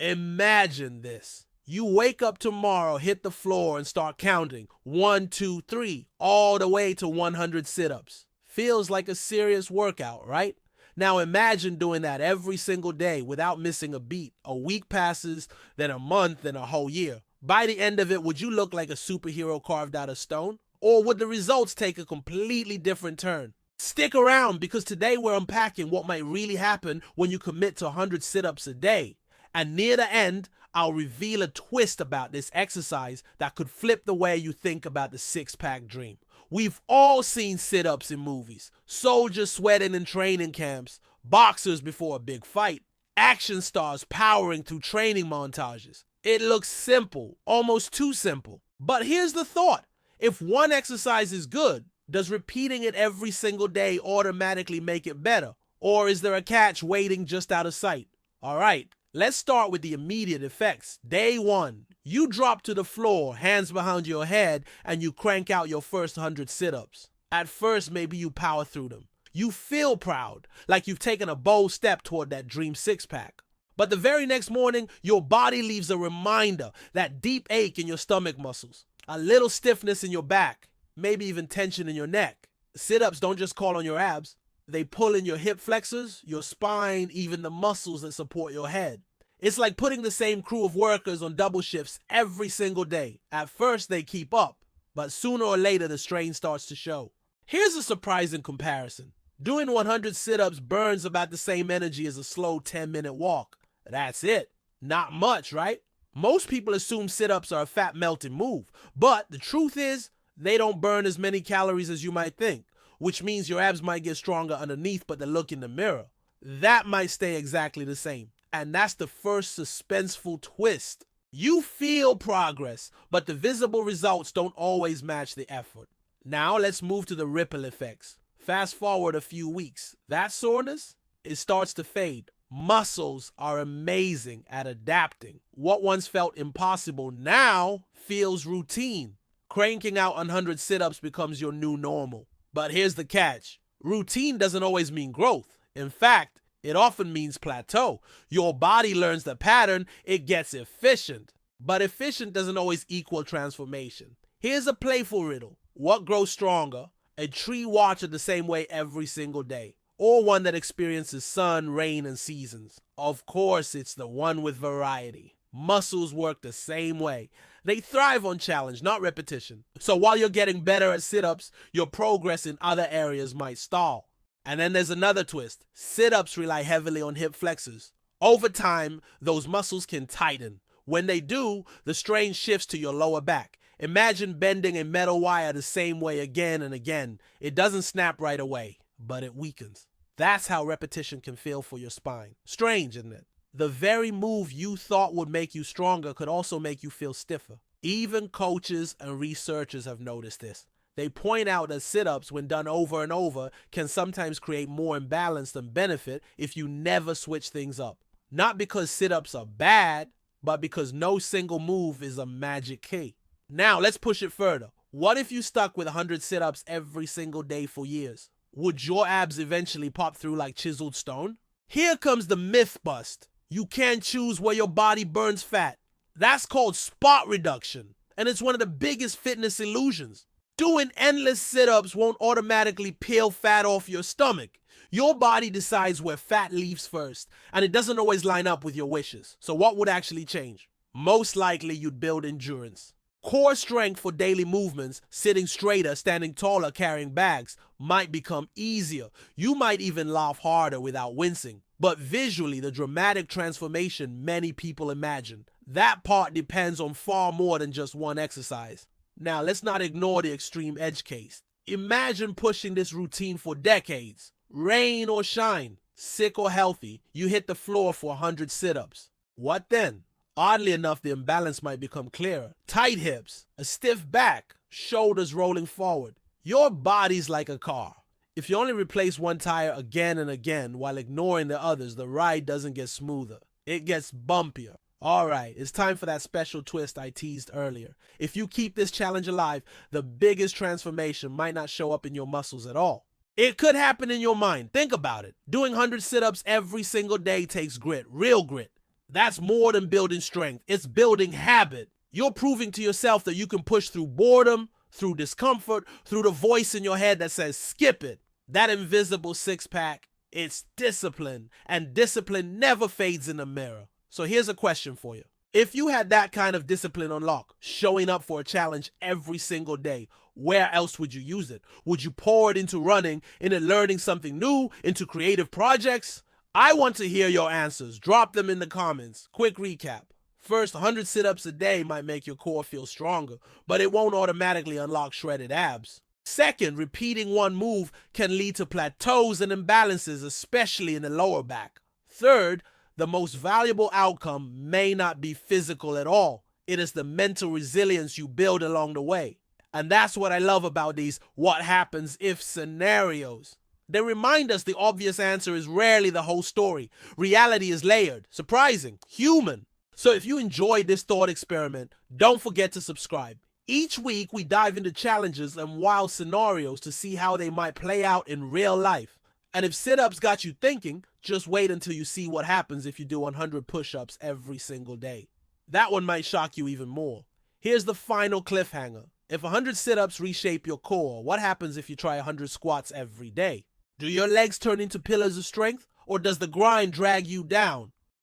Imagine this. You wake up tomorrow, hit the floor, and start counting 1, 2, 3, all the way to 100 sit ups. Feels like a serious workout, right? Now imagine doing that every single day without missing a beat. A week passes, then a month, then a whole year. By the end of it, would you look like a superhero carved out of stone? Or would the results take a completely different turn? Stick around, because today we're unpacking what might really happen when you commit to 100 sit ups a day. And near the end, I'll reveal a twist about this exercise that could flip the way you think about the six-pack dream. We've all seen sit-ups in movies, soldiers sweating in training camps, boxers before a big fight, action stars powering through training montages. It looks simple, almost too simple. But here's the thought. If one exercise is good, does repeating it every single day automatically make it better? Or is there a catch waiting just out of sight? All right. Let's start with the immediate effects. Day 1, you drop to the floor, hands behind your head, and you crank out your first 100 sit-ups. At first, maybe you power through them. You feel proud, like you've taken a bold step toward that dream six-pack. But the very next morning, your body leaves a reminder, that deep ache in your stomach muscles, a little stiffness in your back, maybe even tension in your neck. Sit-ups don't just call on your abs. They pull in your hip flexors, your spine, even the muscles that support your head. It's like putting the same crew of workers on double shifts every single day. At first, they keep up, but sooner or later, the strain starts to show. Here's a surprising comparison. Doing 100 sit-ups burns about the same energy as a slow 10-minute walk. That's it. Not much, right? Most people assume sit-ups are a fat melting move, but the truth is, they don't burn as many calories as you might think, which means your abs might get stronger underneath, but the look in the mirror, that might stay exactly the same. And that's the first suspenseful twist. You feel progress, but the visible results don't always match the effort. Now let's move to the ripple effects. Fast forward a few weeks. That soreness, it starts to fade. Muscles are amazing at adapting. What once felt impossible now feels routine. Cranking out 100 sit-ups becomes your new normal. But here's the catch. Routine doesn't always mean growth. In fact, it often means plateau. Your body learns the pattern, it gets efficient. But efficient doesn't always equal transformation. Here's a playful riddle. What grows stronger? A tree watered the same way every single day, or one that experiences sun, rain, and seasons? Of course, it's the one with variety. Muscles work the same way. They thrive on challenge, not repetition. So while you're getting better at sit-ups, your progress in other areas might stall. And then there's another twist. Sit-ups rely heavily on hip flexors. Over time, those muscles can tighten. When they do, the strain shifts to your lower back. Imagine bending a metal wire the same way again and again. It doesn't snap right away, but it weakens. That's how repetition can feel for your spine. Strange, isn't it? The very move you thought would make you stronger could also make you feel stiffer. Even coaches and researchers have noticed this. They point out that sit-ups, when done over and over, can sometimes create more imbalance than benefit if you never switch things up. Not because sit-ups are bad, but because no single move is a magic key. Now, let's push it further. What if you stuck with 100 sit-ups every single day for years? Would your abs eventually pop through like chiseled stone? Here comes the myth bust. You can't choose where your body burns fat. That's called spot reduction, and it's one of the biggest fitness illusions. Doing endless sit-ups won't automatically peel fat off your stomach. Your body decides where fat leaves first, and it doesn't always line up with your wishes. So what would actually change? Most likely you'd build endurance. Core strength for daily movements, sitting straighter, standing taller, carrying bags, might become easier. You might even laugh harder without wincing. But visually, the dramatic transformation many people imagine, that part depends on far more than just one exercise. Now, let's not ignore the extreme edge case. Imagine pushing this routine for decades. Rain or shine, sick or healthy, you hit the floor for 100 sit-ups. What then? Oddly enough, the imbalance might become clearer. Tight hips, a stiff back, shoulders rolling forward. Your body's like a car. If you only replace one tire again and again while ignoring the others, the ride doesn't get smoother. It gets bumpier. Alright, it's time for that special twist I teased earlier. If you keep this challenge alive, the biggest transformation might not show up in your muscles at all. It could happen in your mind. Think about it. Doing 100 sit-ups every single day takes grit, real grit. That's more than building strength. It's building habit. You're proving to yourself that you can push through boredom, through discomfort, through the voice in your head that says, skip it. That invisible six-pack, it's discipline, and discipline never fades in the mirror. So here's a question for you. If you had that kind of discipline on lock, showing up for a challenge every single day, where else would you use it? Would you pour it into running, into learning something new, into creative projects? I want to hear your answers. Drop them in the comments. Quick recap. First, 100 sit-ups a day might make your core feel stronger, but it won't automatically unlock shredded abs. Second, repeating one move can lead to plateaus and imbalances, especially in the lower back. Third, the most valuable outcome may not be physical at all. It is the mental resilience you build along the way. And that's what I love about these what happens if scenarios. They remind us the obvious answer is rarely the whole story. Reality is layered, surprising, human. So if you enjoyed this thought experiment, don't forget to subscribe. Each week we dive into challenges and wild scenarios to see how they might play out in real life. And if sit-ups got you thinking, just wait until you see what happens if you do 100 push-ups every single day. That one might shock you even more. Here's the final cliffhanger. If 100 sit-ups reshape your core, what happens if you try 100 squats every day? Do your legs turn into pillars of strength, or does the grind drag you down?